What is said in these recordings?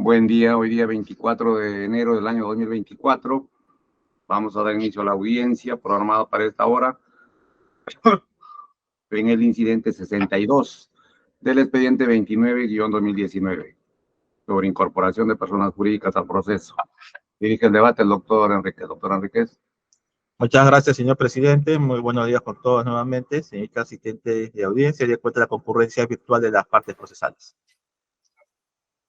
Buen día, hoy día 24 de enero del año 2024. Vamos a dar inicio a la audiencia programada para esta hora en el incidente 62 del expediente 29-2019 sobre incorporación de personas jurídicas al proceso. Dirige el debate el doctor Enríquez. Doctor Enríquez. Muchas gracias, señor presidente. Muy buenos días con todos nuevamente. Señorita asistente de audiencia, de cuenta de la concurrencia virtual de las partes procesales.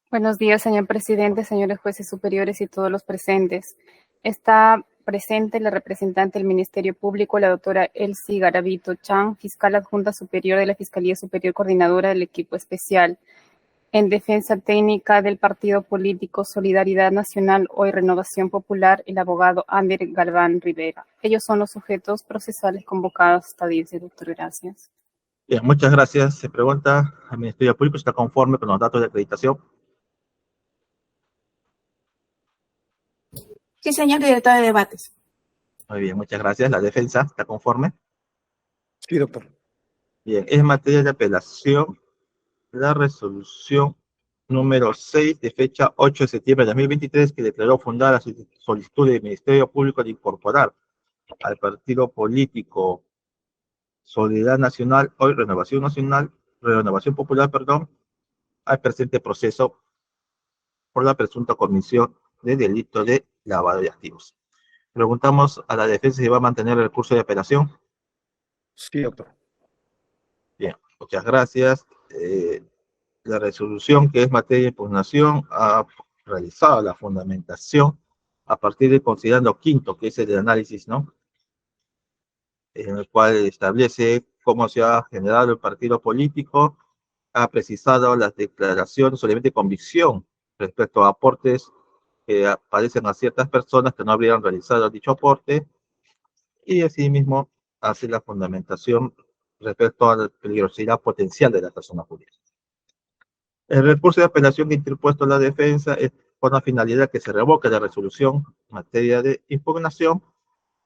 Buenos días, señor presidente, señores jueces superiores y todos los presentes. Está presente la representante del Ministerio Público, la doctora Elsie Garavito Chan, fiscal adjunta superior de la Fiscalía Superior Coordinadora del Equipo Especial. En defensa técnica del partido político Solidaridad Nacional, hoy Renovación Popular, el abogado Ander Galván Rivera. Ellos son los sujetos procesales convocados hasta 10, doctor. Gracias. Bien, muchas gracias. Se pregunta al Ministerio Público si está conforme con los datos de acreditación. Sí, señor director de debates. Muy bien, muchas gracias. La defensa está conforme. Sí, doctor. Bien, es materia de apelación la resolución número 6 de fecha 8 de septiembre de 2023 que declaró fundada la solicitud del Ministerio Público de incorporar al partido político Solidaridad Nacional, hoy Renovación Popular, al presente proceso por la presunta comisión de delito de lavado de activos. Preguntamos a la defensa si va a mantener el recurso de apelación. Sí, doctor. Bien, muchas gracias. La resolución, que es materia de impugnación, ha realizado la fundamentación a partir del considerando quinto, que es el de análisis, ¿no? En el cual establece cómo se ha generado el partido político, ha precisado las declaraciones, solamente convicción respecto a aportes que aparecen a ciertas personas que no habrían realizado dicho aporte, y asimismo hace la fundamentación respecto a la peligrosidad potencial de la persona jurídica. El recurso de apelación que ha interpuesto la defensa es con la finalidad que se revoque la resolución en materia de impugnación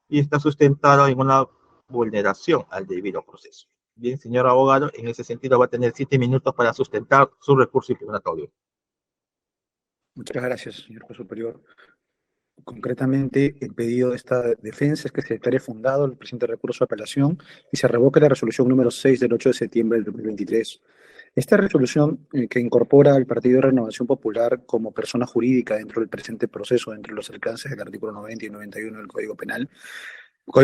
y está sustentado en una vulneración al debido proceso. Bien, señor abogado, en ese sentido va a tener 7 minutos para sustentar su recurso impugnatorio. Muchas gracias, señor juez superior. Concretamente, el pedido de esta defensa es que se declare fundado el presente recurso de apelación y se revoque la resolución número 6 del 8 de septiembre del 2023. Esta resolución, que incorpora al Partido de Renovación Popular como persona jurídica dentro del presente proceso, dentro de los alcances del artículo 90 y 91 del Código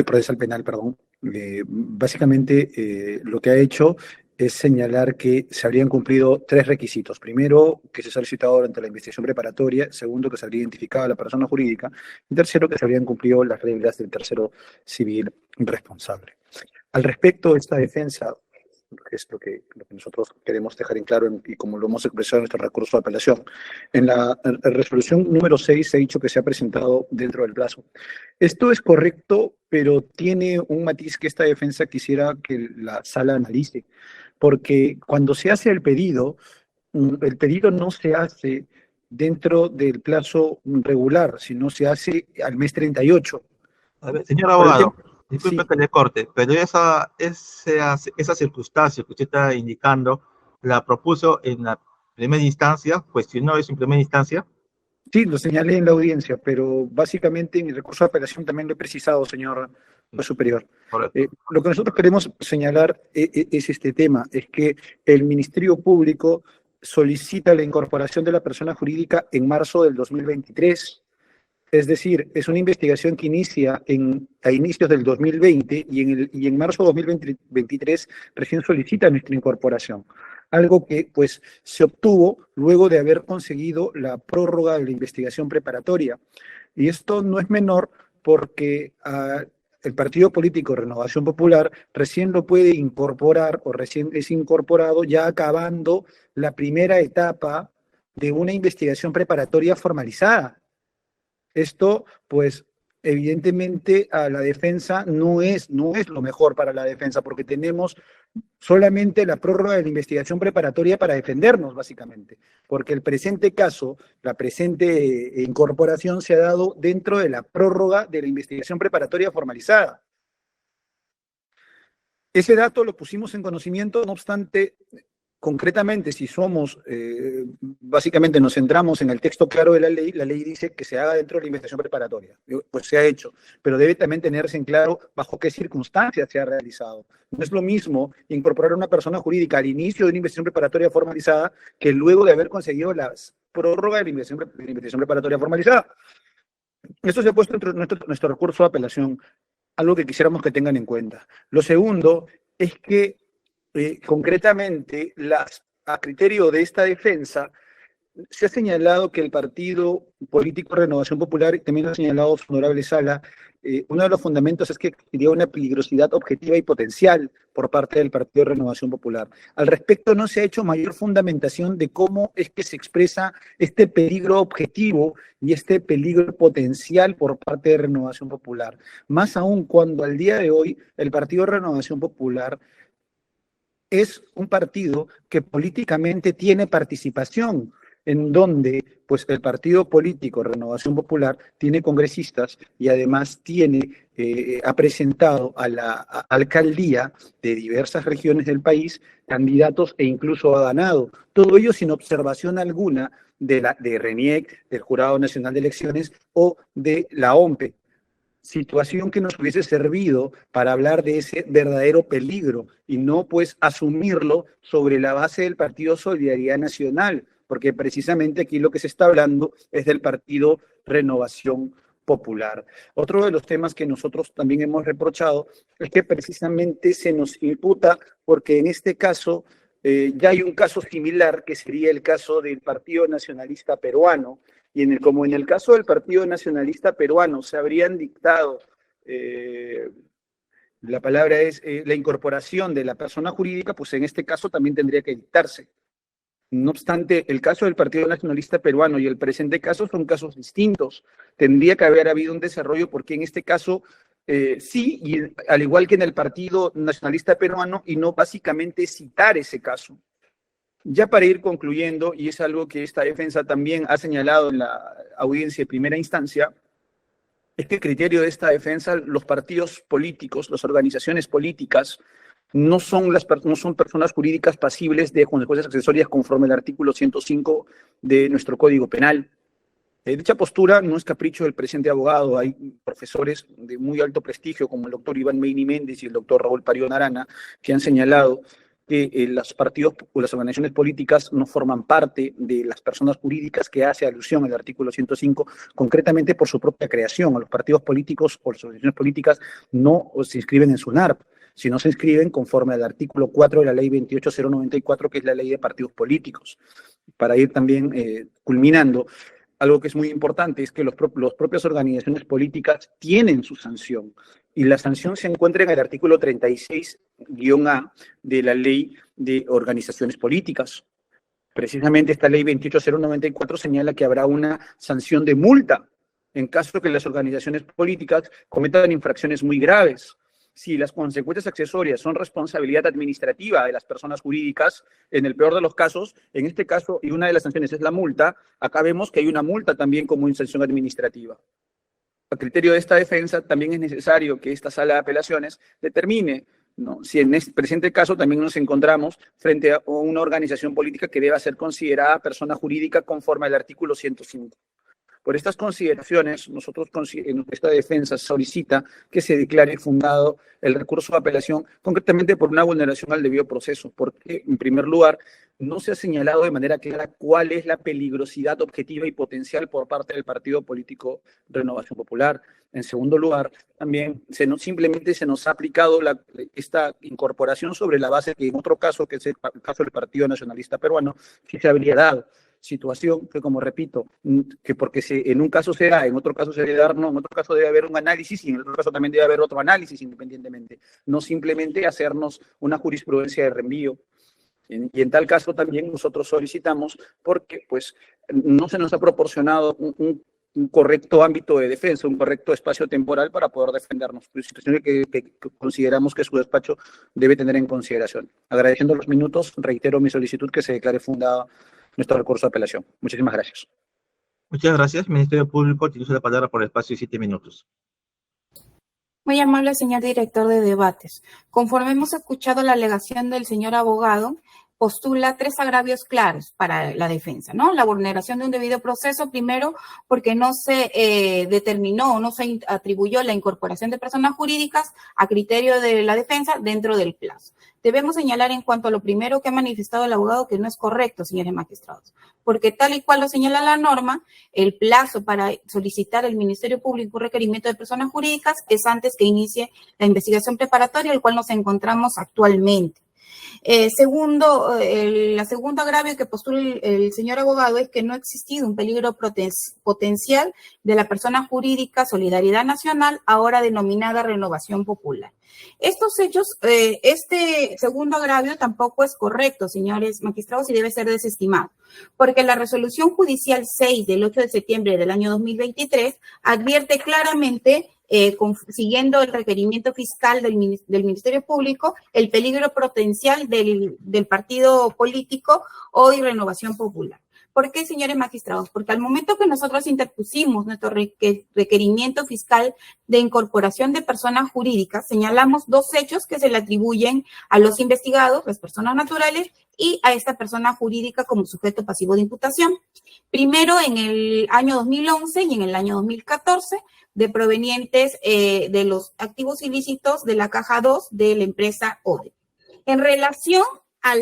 Procesal Penal, básicamente lo que ha hecho es señalar que se habrían cumplido 3 requisitos. Primero, que se ha solicitado durante la investigación preparatoria. Segundo, que se habría identificado a la persona jurídica. Y tercero, que se habrían cumplido las reglas del tercero civil responsable. Al respecto, esta defensa, que es lo que nosotros queremos dejar en claro y como lo hemos expresado en nuestro recurso de apelación, en la resolución número 6 se ha dicho que se ha presentado dentro del plazo. Esto es correcto, pero tiene un matiz que esta defensa quisiera que la sala analice, porque cuando se hace el pedido no se hace dentro del plazo regular, sino se hace al mes 38. A ver, señor abogado, disculpe sí. que le corte, pero esa circunstancia que usted está indicando, ¿la propuso en la primera instancia? ¿Cuestionó eso en primera instancia? Sí, lo señalé en la audiencia, pero básicamente en el recurso de apelación también lo he precisado, señor juez superior. Lo que nosotros queremos señalar es este tema, es que el Ministerio Público solicita la incorporación de la persona jurídica en marzo del 2023. Es decir, es una investigación que inicia a inicios del 2020 y en marzo de 2023 recién solicita nuestra incorporación. Algo que pues se obtuvo luego de haber conseguido la prórroga de la investigación preparatoria. Y esto no es menor porque el partido político Renovación Popular recién lo puede incorporar o recién es incorporado ya acabando la primera etapa de una investigación preparatoria formalizada. Esto, pues, evidentemente a la defensa no es lo mejor para la defensa, porque tenemos solamente la prórroga de la investigación preparatoria para defendernos, básicamente, porque el presente caso, la presente incorporación se ha dado dentro de la prórroga de la investigación preparatoria formalizada. Ese dato lo pusimos en conocimiento, no obstante, concretamente, si somos, básicamente nos centramos en el texto claro de la ley dice que se haga dentro de la investigación preparatoria. Pues se ha hecho, pero debe también tenerse en claro bajo qué circunstancias se ha realizado. No es lo mismo incorporar a una persona jurídica al inicio de una investigación preparatoria formalizada que luego de haber conseguido la prórroga de la investigación preparatoria formalizada. Esto se ha puesto en nuestro recurso de apelación, algo que quisiéramos que tengan en cuenta. Lo segundo es que concretamente, a criterio de esta defensa, se ha señalado que el partido político Renovación Popular, y también lo ha señalado su honorable Sala, uno de los fundamentos es que existiría una peligrosidad objetiva y potencial por parte del partido Renovación Popular. Al respecto, no se ha hecho mayor fundamentación de cómo es que se expresa este peligro objetivo y este peligro potencial por parte de Renovación Popular. Más aún cuando al día de hoy el partido Renovación Popular es un partido que políticamente tiene participación, en donde pues el partido político Renovación Popular tiene congresistas y además ha presentado a la alcaldía de diversas regiones del país candidatos e incluso ha ganado. Todo ello sin observación alguna de RENIEC, del Jurado Nacional de Elecciones o de la OMPE. Situación que nos hubiese servido para hablar de ese verdadero peligro y no pues asumirlo sobre la base del Partido Solidaridad Nacional, porque precisamente aquí lo que se está hablando es del Partido Renovación Popular. Otro de los temas que nosotros también hemos reprochado es que precisamente se nos imputa, porque en este caso ya hay un caso similar que sería el caso del Partido Nacionalista Peruano, y como en el caso del Partido Nacionalista Peruano se habrían dictado, la palabra es la incorporación de la persona jurídica, pues en este caso también tendría que dictarse. No obstante, el caso del Partido Nacionalista Peruano y el presente caso son casos distintos. Tendría que haber habido un desarrollo porque en este caso sí, y al igual que en el Partido Nacionalista Peruano, y no básicamente citar ese caso. Ya para ir concluyendo, y es algo que esta defensa también ha señalado en la audiencia de primera instancia, es que el criterio de esta defensa, los partidos políticos, las organizaciones políticas, no son personas jurídicas pasibles de consecuencias accesorias conforme al artículo 105 de nuestro Código Penal. Dicha postura no es capricho del presente abogado. Hay profesores de muy alto prestigio, como el doctor Iván Meini Méndez y el doctor Raúl Parión Arana, que han señalado que los partidos o las organizaciones políticas no forman parte de las personas jurídicas que hace alusión al artículo 105, concretamente por su propia creación. A los partidos políticos o las organizaciones políticas no se inscriben en SUNARP, sino se inscriben conforme al artículo 4 de la ley 28094, que es la ley de partidos políticos. Para ir también culminando, algo que es muy importante es que las propias organizaciones políticas tienen su sanción, y la sanción se encuentra en el artículo 36-A de la ley de organizaciones políticas. Precisamente esta ley 28094 señala que habrá una sanción de multa en caso que las organizaciones políticas cometan infracciones muy graves. Si las consecuencias accesorias son responsabilidad administrativa de las personas jurídicas, en el peor de los casos, en este caso, y una de las sanciones es la multa, acá vemos que hay una multa también como sanción administrativa. A criterio de esta defensa, también es necesario que esta sala de apelaciones determine, ¿no?, si en este presente caso también nos encontramos frente a una organización política que deba ser considerada persona jurídica conforme al artículo 105. Por estas consideraciones, nosotros en esta defensa solicita que se declare fundado el recurso de apelación, concretamente por una vulneración al debido proceso, porque, en primer lugar, no se ha señalado de manera clara cuál es la peligrosidad objetiva y potencial por parte del partido político Renovación Popular. En segundo lugar, también simplemente se nos ha aplicado esta incorporación sobre la base que en otro caso, que es el caso del Partido Nacionalista Peruano, sí se habría dado. Situación que, como repito, que porque en un caso se da, en otro caso se debe dar, no, en otro caso debe haber un análisis y en otro caso también debe haber otro análisis independientemente, no simplemente hacernos una jurisprudencia de reenvío. Y en tal caso también nosotros solicitamos, porque pues no se nos ha proporcionado un correcto ámbito de defensa, un correcto espacio temporal para poder defendernos, situación que consideramos que su despacho debe tener en consideración. Agradeciendo los minutos, reitero mi solicitud que se declare fundada nuestro recurso de apelación. Muchísimas gracias. Muchas gracias. Ministerio Público, utilizo la palabra por el espacio de 7 minutos. Muy amable señor director de debates. Conforme hemos escuchado la alegación del señor abogado, postula 3 agravios claros para la defensa, ¿no? La vulneración de un debido proceso, primero, porque no se determinó o no se atribuyó la incorporación de personas jurídicas a criterio de la defensa dentro del plazo. Debemos señalar en cuanto a lo primero que ha manifestado el abogado que no es correcto, señores magistrados, porque tal y cual lo señala la norma, el plazo para solicitar al Ministerio Público un requerimiento de personas jurídicas es antes que inicie la investigación preparatoria, el cual nos encontramos actualmente. La segunda agravio que postula el señor abogado es que no ha existido un peligro potencial de la persona jurídica Solidaridad Nacional, ahora denominada Renovación Popular. Estos hechos, este segundo agravio tampoco es correcto, señores magistrados, y debe ser desestimado, porque la resolución judicial 6 del 8 de septiembre del año 2023 advierte claramente, siguiendo el requerimiento fiscal del Ministerio Público, el peligro potencial del partido político Hoy Renovación Popular. ¿Por qué, señores magistrados? Porque al momento que nosotros interpusimos nuestro requerimiento fiscal de incorporación de personas jurídicas, señalamos 2 hechos que se le atribuyen a los investigados, las personas naturales, y a esta persona jurídica como sujeto pasivo de imputación. Primero, en el año 2011 y en el año 2014, de provenientes de los activos ilícitos de la caja 2 de la empresa ODE. En relación a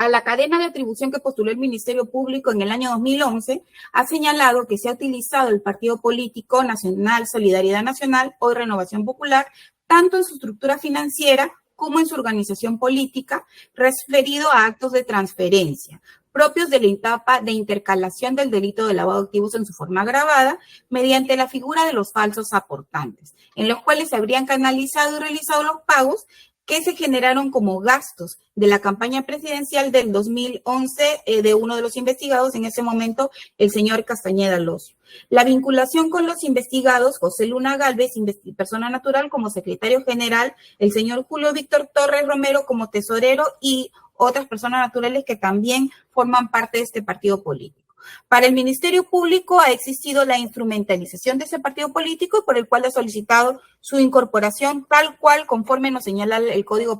la cadena de atribución que postuló el Ministerio Público en el año 2011, ha señalado que se ha utilizado el partido político Nacional Solidaridad Nacional, Hoy Renovación Popular, tanto en su estructura financiera como en su organización política, referido a actos de transferencia, propios de la etapa de intercalación del delito de lavado de activos en su forma agravada, mediante la figura de los falsos aportantes, en los cuales se habrían canalizado y realizado los pagos que se generaron como gastos de la campaña presidencial del 2011 de uno de los investigados, en ese momento el señor Castañeda Locio. La vinculación con los investigados, José Luna Gálvez, persona natural, como secretario general, el señor Julio Víctor Torres Romero como tesorero y otras personas naturales que también forman parte de este partido político. Para el Ministerio Público ha existido la instrumentalización de ese partido político, por el cual ha solicitado su incorporación tal cual conforme nos señala el Código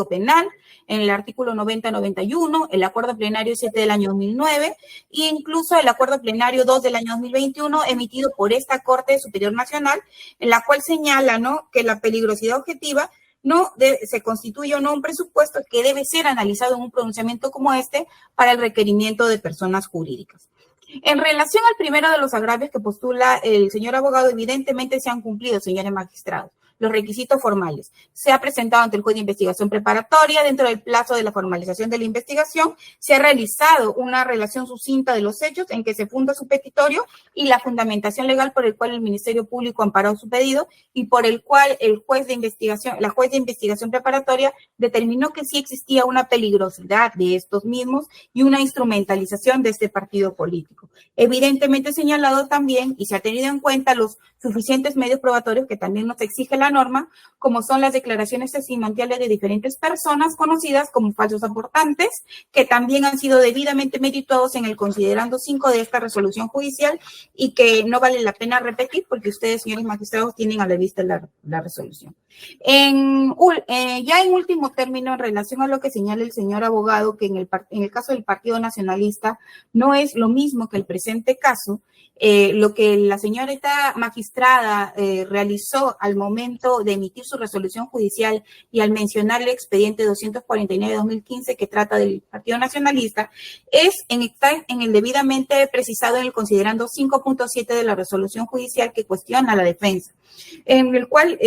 Penal, en el artículo 90-91, el Acuerdo Plenario 7 del año 2009 e incluso el Acuerdo Plenario 2 del año 2021 emitido por esta Corte Superior Nacional, en la cual señala, ¿no?, que la peligrosidad objetiva se constituye o no un presupuesto que debe ser analizado en un pronunciamiento como este para el requerimiento de personas jurídicas. En relación al primero de los agravios que postula el señor abogado, evidentemente se han cumplido, señores magistrados, los requisitos formales. Se ha presentado ante el juez de investigación preparatoria dentro del plazo de la formalización de la investigación. Se ha realizado una relación sucinta de los hechos en que se funda su petitorio y la fundamentación legal por el cual el Ministerio Público amparó su pedido y por el cual la juez de investigación preparatoria determinó que sí existía una peligrosidad de estos mismos y una instrumentalización de este partido político. Evidentemente señalado también y se ha tenido en cuenta los suficientes medios probatorios que también nos exige la norma, como son las declaraciones testimoniales de diferentes personas conocidas como falsos aportantes, que también han sido debidamente merituados en el considerando 5 de esta resolución judicial y que no vale la pena repetir porque ustedes, señores magistrados, tienen a la vista la resolución. Ya en último término, en relación a lo que señala el señor abogado, que en el caso del Partido Nacionalista no es lo mismo que el presente caso, lo que la señorita magistrada realizó al momento de emitir su resolución judicial y al mencionar el expediente 249 de 2015 que trata del Partido Nacionalista, es estar en el debidamente precisado en el considerando 5.7 de la resolución judicial que cuestiona la defensa, en el cual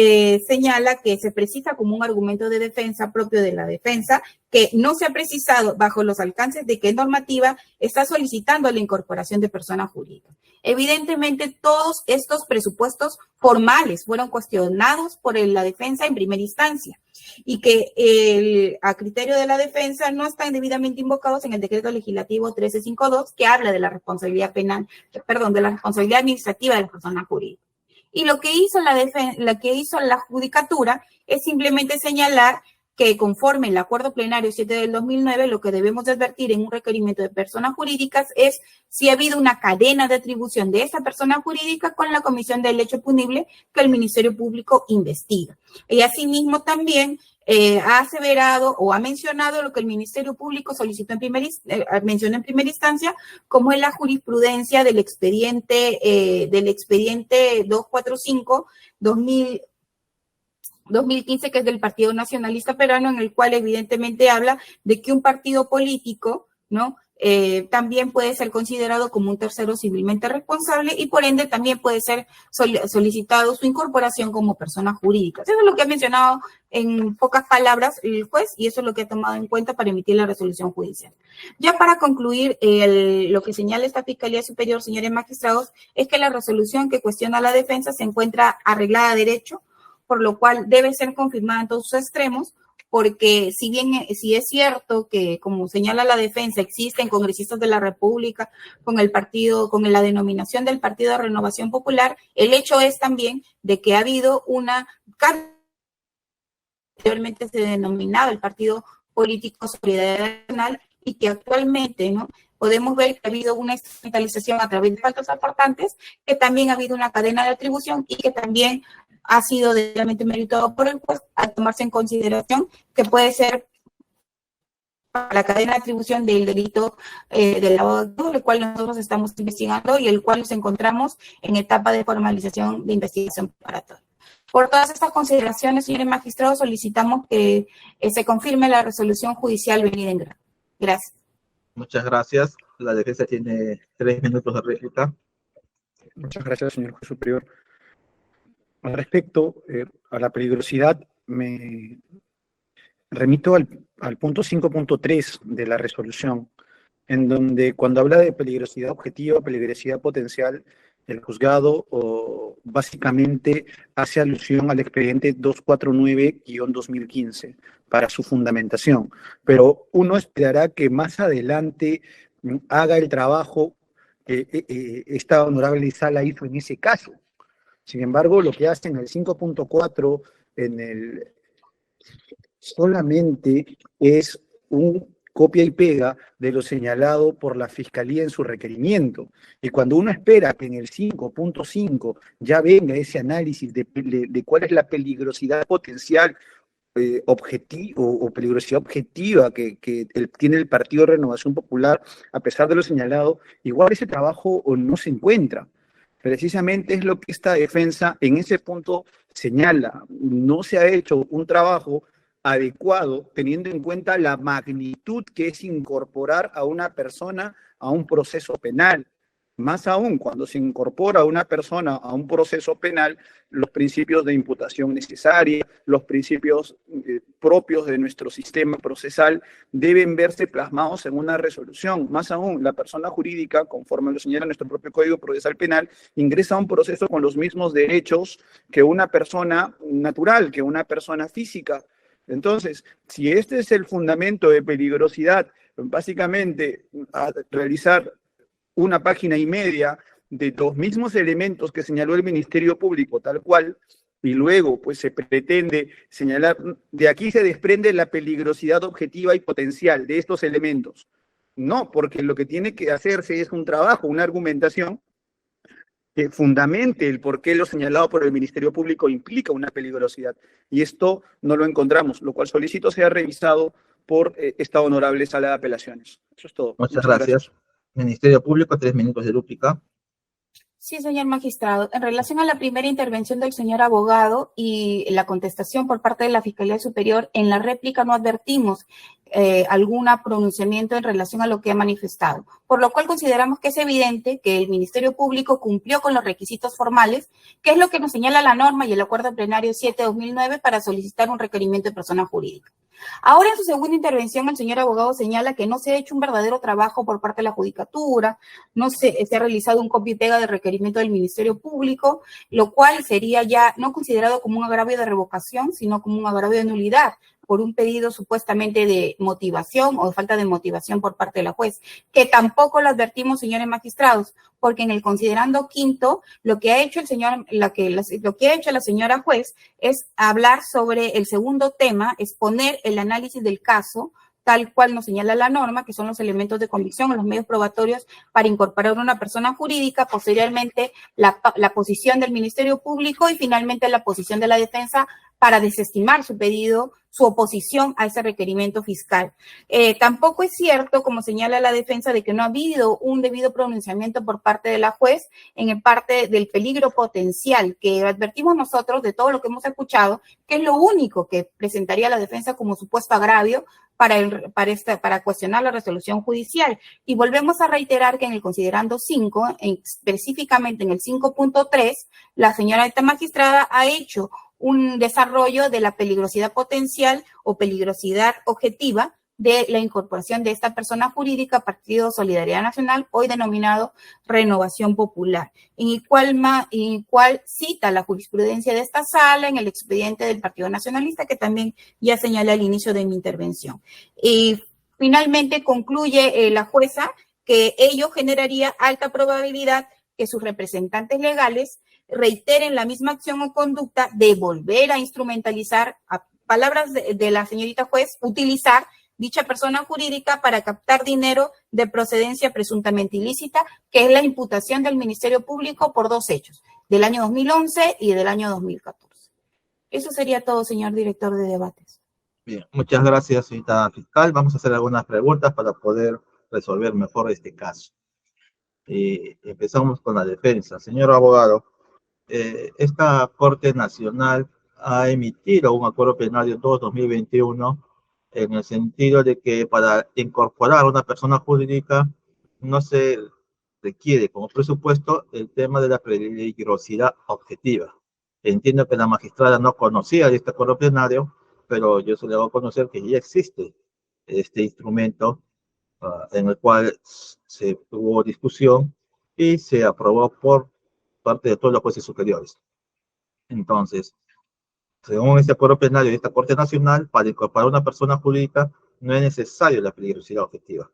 señala que se precisa como un argumento de defensa propio de la defensa que no se ha precisado bajo los alcances de qué normativa está solicitando la incorporación de personas jurídicas. Evidentemente, todos estos presupuestos formales fueron cuestionados por la defensa en primera instancia y que a criterio de la defensa no están debidamente invocados en el decreto legislativo 1352 que habla de la responsabilidad de la responsabilidad administrativa de las personas jurídicas. Y lo que hizo la judicatura es simplemente señalar que conforme el Acuerdo Plenario 7 del 2009, lo que debemos advertir en un requerimiento de personas jurídicas es si ha habido una cadena de atribución de esa persona jurídica con la comisión del hecho punible que el Ministerio Público investiga. Y asimismo también ha aseverado o ha mencionado lo que el Ministerio Público solicitó mencionó en primera instancia, como es la jurisprudencia del expediente 245-2015, que es del Partido Nacionalista Peruano, en el cual evidentemente habla de que un partido político, ¿no?, también puede ser considerado como un tercero civilmente responsable y por ende también puede ser solicitado su incorporación como persona jurídica. Eso es lo que ha mencionado en pocas palabras el juez y eso es lo que ha tomado en cuenta para emitir la resolución judicial. Ya para concluir, lo que señala esta Fiscalía Superior, señores magistrados, es que la resolución que cuestiona a la defensa se encuentra arreglada a derecho, por lo cual debe ser confirmada en todos sus extremos, porque si es cierto que, como señala la defensa, existen congresistas de la República con la denominación del Partido de Renovación Popular, el hecho es también de que ha habido una anteriormente se denominaba el Partido Político Solidaridad Nacional y que actualmente, ¿no?, podemos ver que ha habido una instrumentalización a través de falsos aportantes, que también ha habido una cadena de atribución y que también ha sido debidamente meritado por el juez al tomarse en consideración que puede ser la cadena de atribución del delito del lavado de activos, el cual nosotros estamos investigando y el cual nos encontramos en etapa de formalización de investigación preparatoria. Por todas estas consideraciones, señores magistrados, solicitamos que se confirme la resolución judicial venida en grado. Gracias. Muchas gracias. La defensa tiene 3 minutos de réplica. Muchas gracias, señor juez superior. Al respecto, a la peligrosidad, me remito al punto 5.3 de la resolución, en donde cuando habla de peligrosidad objetiva, peligrosidad potencial, el juzgado básicamente hace alusión al expediente 249-2015 para su fundamentación, pero uno esperará que más adelante haga el trabajo que esta honorable sala hizo en ese caso. Sin embargo, lo que hace en el 5.4 solamente es un copia y pega de lo señalado por la Fiscalía en su requerimiento. Y cuando uno espera que en el 5.5 ya venga ese análisis de cuál es la peligrosidad potencial o peligrosidad objetiva que tiene el Partido de Renovación Popular, a pesar de lo señalado, igual ese trabajo no se encuentra. Precisamente es lo que esta defensa en ese punto señala. No se ha hecho un trabajo adecuado teniendo en cuenta la magnitud que es incorporar a una persona a un proceso penal. Más aún, cuando se incorpora a una persona a un proceso penal, los principios de imputación necesaria, los principios propios de nuestro sistema procesal deben verse plasmados en una resolución. Más aún, la persona jurídica, conforme lo señala nuestro propio Código Procesal Penal, ingresa a un proceso con los mismos derechos que una persona natural, que una persona física. Entonces, si este es el fundamento de peligrosidad, básicamente a realizar una página y media de los mismos elementos que señaló el Ministerio Público, tal cual, y luego pues se pretende señalar, de aquí se desprende la peligrosidad objetiva y potencial de estos elementos. No, porque lo que tiene que hacerse es un trabajo, una argumentación que fundamente el por qué lo señalado por el Ministerio Público implica una peligrosidad. Y esto no lo encontramos, lo cual solicito sea revisado por esta honorable sala de apelaciones. Eso es todo. Muchas gracias. Ministerio Público, 3 minutos de réplica. Sí, señor magistrado. En relación a la primera intervención del señor abogado y la contestación por parte de la Fiscalía Superior, en la réplica no advertimos algún pronunciamiento en relación a lo que ha manifestado, por lo cual consideramos que es evidente que el Ministerio Público cumplió con los requisitos formales, que es lo que nos señala la norma y el acuerdo plenario 7/2009 para solicitar un requerimiento de persona jurídica. Ahora, en su segunda intervención, el señor abogado señala que no se ha hecho un verdadero trabajo por parte de la Judicatura, no se ha realizado un copia y pega de requerimiento del Ministerio Público, lo cual sería ya no considerado como un agravio de revocación, sino como un agravio de nulidad por un pedido supuestamente de motivación o de falta de motivación por parte de la juez, que tampoco lo advertimos, señores magistrados, porque en el considerando quinto, lo que ha hecho la señora juez es hablar sobre el segundo tema, exponer el análisis del caso, tal cual nos señala la norma, que son los elementos de convicción o los medios probatorios para incorporar una persona jurídica, posteriormente la posición del Ministerio Público y finalmente la posición de la defensa para desestimar su pedido su oposición a ese requerimiento fiscal. Tampoco es cierto, como señala la defensa, de que no ha habido un debido pronunciamiento por parte de la juez en el parte del peligro potencial que advertimos nosotros de todo lo que hemos escuchado, que es lo único que presentaría la defensa como supuesto agravio para cuestionar la resolución judicial. Y volvemos a reiterar que en el considerando 5, específicamente en el 5.3, la señora esta magistrada ha hecho un desarrollo de la peligrosidad potencial o peligrosidad objetiva de la incorporación de esta persona jurídica, Partido Solidaridad Nacional, hoy denominado Renovación Popular, en el cual cita la jurisprudencia de esta sala en el expediente del Partido Nacionalista, que también ya señalé al inicio de mi intervención. Y finalmente concluye la jueza que ello generaría alta probabilidad que sus representantes legales reiteren la misma acción o conducta de volver a instrumentalizar, a palabras de la señorita juez, utilizar dicha persona jurídica para captar dinero de procedencia presuntamente ilícita, que es la imputación del Ministerio Público por 2 hechos, del año 2011 y del año 2014. Eso sería todo, señor director de debates. Bien, muchas gracias, señorita fiscal. Vamos a hacer algunas preguntas para poder resolver mejor este caso. Empezamos con la defensa. Señor abogado, esta Corte Nacional ha emitido un acuerdo plenario 2/2021 en el sentido de que para incorporar a una persona jurídica no se requiere como presupuesto el tema de la peligrosidad objetiva. Entiendo que la magistrada no conocía de este acuerdo plenario, pero yo se le hago conocer que ya existe este instrumento en el cual se tuvo discusión y se aprobó por parte de todos los jueces superiores. Entonces, según este acuerdo plenario de esta Corte Nacional, para incorporar a una persona jurídica no es necesario la peligrosidad objetiva.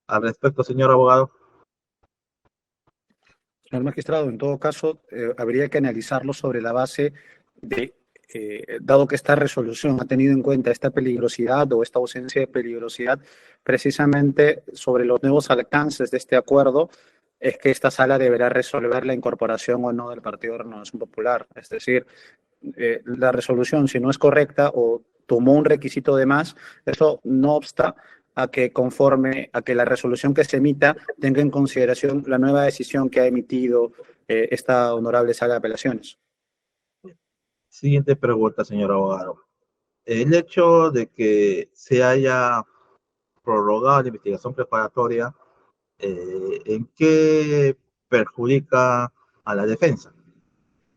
Al respecto, señor abogado. Señor magistrado, en todo caso, habría que analizarlo sobre la base de, dado que esta resolución ha tenido en cuenta esta peligrosidad o esta ausencia de peligrosidad, precisamente sobre los nuevos alcances de este acuerdo, es que esta sala deberá resolver la incorporación o no del Partido de Renovación Popular. Es decir, la resolución, si no es correcta o tomó un requisito de más, eso no obsta a que conforme a que la resolución que se emita tenga en consideración la nueva decisión que ha emitido esta honorable sala de apelaciones. Siguiente pregunta, señor abogado. El hecho de que se haya prorrogado la investigación preparatoria, ¿en qué perjudica a la defensa?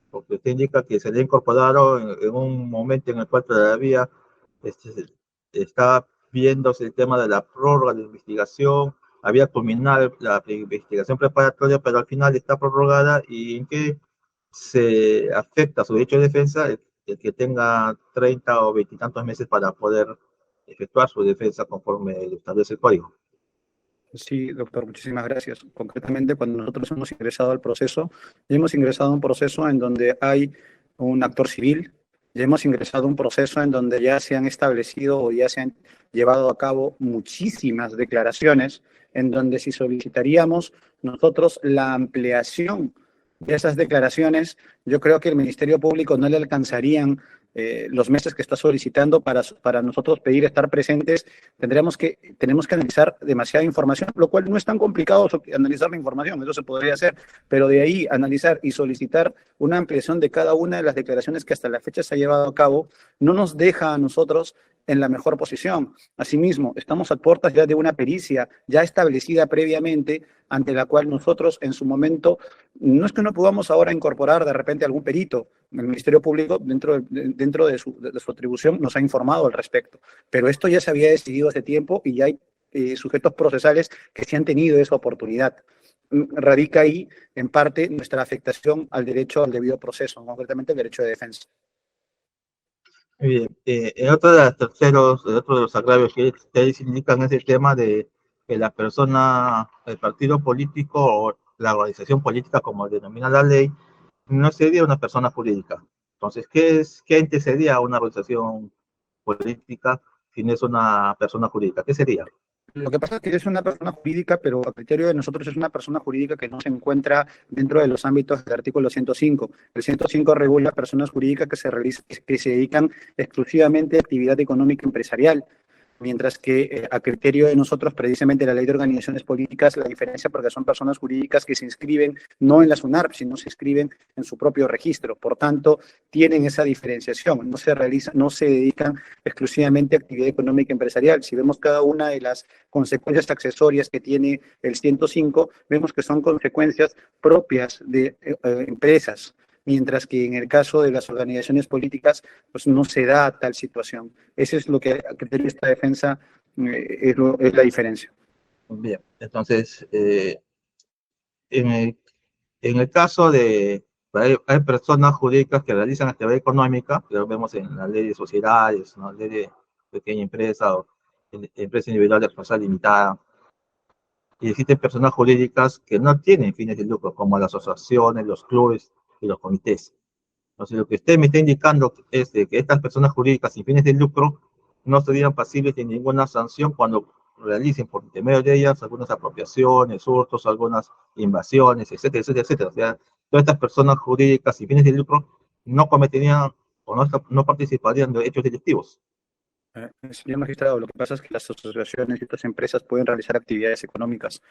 Porque usted indica que se le ha incorporado en un momento en el cual todavía está viéndose el tema de la prórroga de la investigación, había culminado la investigación preparatoria, pero al final está prorrogada. ¿Y en qué se afecta su derecho de defensa el que tenga 30 o 20 y tantos meses para poder efectuar su defensa conforme lo establece el código? Sí, doctor, muchísimas gracias. Concretamente, cuando nosotros hemos ingresado al proceso, ya hemos ingresado a un proceso en donde hay un actor civil, ya hemos ingresado a un proceso en donde ya se han establecido o ya se han llevado a cabo muchísimas declaraciones, en donde si solicitaríamos nosotros la ampliación de esas declaraciones, yo creo que el Ministerio Público no le alcanzarían los meses que está solicitando para nosotros pedir estar presentes. Tenemos que analizar demasiada información, lo cual no es tan complicado analizar la información, eso se podría hacer, pero de ahí analizar y solicitar una ampliación de cada una de las declaraciones que hasta la fecha se ha llevado a cabo, no nos deja a nosotros en la mejor posición. Asimismo, estamos a puertas ya de una pericia ya establecida previamente, ante la cual nosotros en su momento, no es que no podamos ahora incorporar de repente algún perito. El Ministerio Público, dentro de su atribución, nos ha informado al respecto. Pero esto ya se había decidido hace tiempo y ya hay sujetos procesales que sí han tenido esa oportunidad. Radica ahí, en parte, nuestra afectación al derecho al debido proceso, concretamente el derecho de defensa. Muy bien. En otro de los agravios que ustedes indican es el tema de que la persona, el partido político o la organización política, como denomina la ley, no sería una persona jurídica. Entonces, ¿qué ente sería una organización política si no es una persona jurídica? ¿Qué sería? Lo que pasa es que es una persona jurídica, pero a criterio de nosotros es una persona jurídica que no se encuentra dentro de los ámbitos del artículo 105. El 105 regula personas jurídicas que se dedican exclusivamente a actividad económica empresarial, mientras que a criterio de nosotros, precisamente la ley de organizaciones políticas, la diferencia porque son personas jurídicas que se inscriben no en la SUNARP, sino se inscriben en su propio registro. Por tanto, tienen esa diferenciación, no se dedican exclusivamente a actividad económica empresarial. Si vemos cada una de las consecuencias accesorias que tiene el 105, vemos que son consecuencias propias de empresas, mientras que en el caso de las organizaciones políticas, pues no se da tal situación. Eso es lo que a criterio de esta defensa es la diferencia. Bien, entonces, en el caso de, hay personas jurídicas que realizan actividad económica, que lo vemos en la ley de sociedades, ¿no? Ley de pequeña empresa o empresa individual de responsabilidad limitada, y existen personas jurídicas que no tienen fines de lucro, como las asociaciones, los clubes y los comités. Entonces, lo que usted me está indicando es de que estas personas jurídicas sin fines de lucro no serían pasibles de ninguna sanción cuando realicen por intermedio de ellas algunas apropiaciones, hurtos, algunas invasiones, etcétera, etcétera, etcétera. O sea, todas estas personas jurídicas sin fines de lucro no cometerían o no participarían de hechos delictivos. Señor magistrado, lo que pasa es que las asociaciones y estas empresas pueden realizar actividades económicas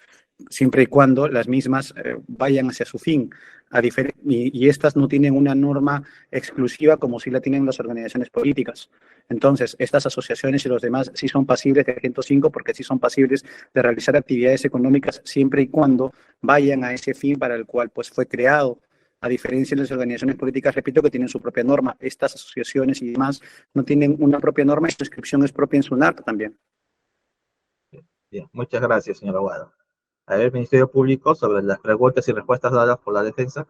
siempre y cuando las mismas vayan hacia su fin, y estas no tienen una norma exclusiva como sí la tienen las organizaciones políticas. Entonces, estas asociaciones y los demás sí son pasibles de 105 porque sí son pasibles de realizar actividades económicas siempre y cuando vayan a ese fin para el cual pues fue creado. A diferencia de las organizaciones políticas, repito, que tienen su propia norma. Estas asociaciones y demás no tienen una propia norma y su inscripción es propia en SUNARP también. Bien, muchas gracias, señor abogado. A ver, Ministerio Público, sobre las preguntas y respuestas dadas por la defensa.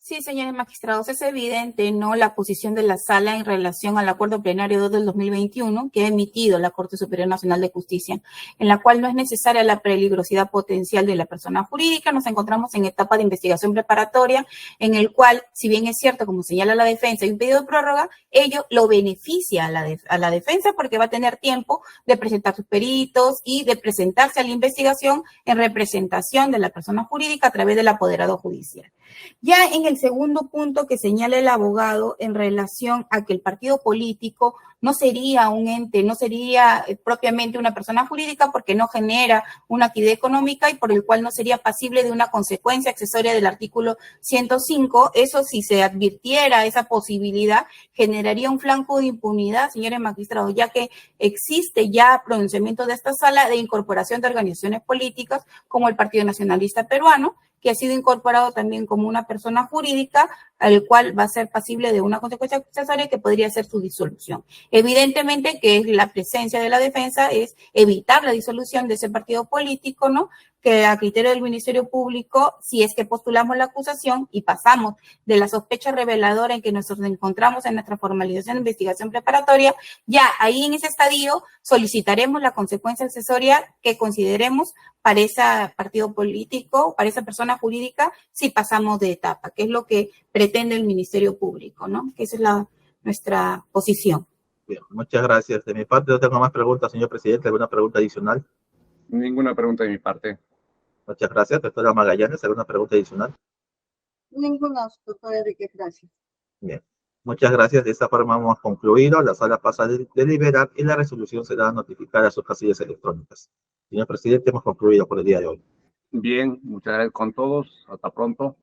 Sí, señores magistrados, es evidente, ¿no?, la posición de la Sala en relación al Acuerdo Plenario 2 del 2021 que ha emitido la Corte Superior Nacional de Justicia, en la cual no es necesaria la peligrosidad potencial de la persona jurídica. Nos encontramos en etapa de investigación preparatoria, en el cual, si bien es cierto, como señala la defensa, hay un pedido de prórroga, ello lo beneficia a la defensa porque va a tener tiempo de presentar sus peritos y de presentarse a la investigación en representación de la persona jurídica a través del apoderado judicial. Ya en el segundo punto que señala el abogado en relación a que el partido político no sería un ente, no sería propiamente una persona jurídica porque no genera una actividad económica y por el cual no sería pasible de una consecuencia accesoria del artículo 105, eso si se advirtiera esa posibilidad generaría un flanco de impunidad, señores magistrados, ya que existe ya pronunciamiento de esta sala de incorporación de organizaciones políticas como el Partido Nacionalista Peruano, que ha sido incorporado también como una persona jurídica, al cual va a ser pasible de una consecuencia accesoria que podría ser su disolución. Evidentemente que la presencia de la defensa es evitar la disolución de ese partido político, ¿no?, que a criterio del Ministerio Público, si es que postulamos la acusación y pasamos de la sospecha reveladora en que nos encontramos en nuestra formalización de investigación preparatoria, ya ahí en ese estadio solicitaremos la consecuencia accesoria que consideremos para ese partido político, para esa persona jurídica, si pasamos de etapa, que es lo que pretende el Ministerio Público, ¿no? Que esa es nuestra posición. Bien, muchas gracias. De mi parte no tengo más preguntas, señor presidente. ¿Alguna pregunta adicional? Ninguna pregunta de mi parte. Muchas gracias. Doctora Magallanes, ¿alguna pregunta adicional? Ninguna, doctora Enrique, gracias. Bien, muchas gracias. De esta forma hemos concluido. La sala pasa a deliberar y la resolución será notificada a sus casillas electrónicas. Señor presidente, hemos concluido por el día de hoy. Bien, muchas gracias con todos. Hasta pronto.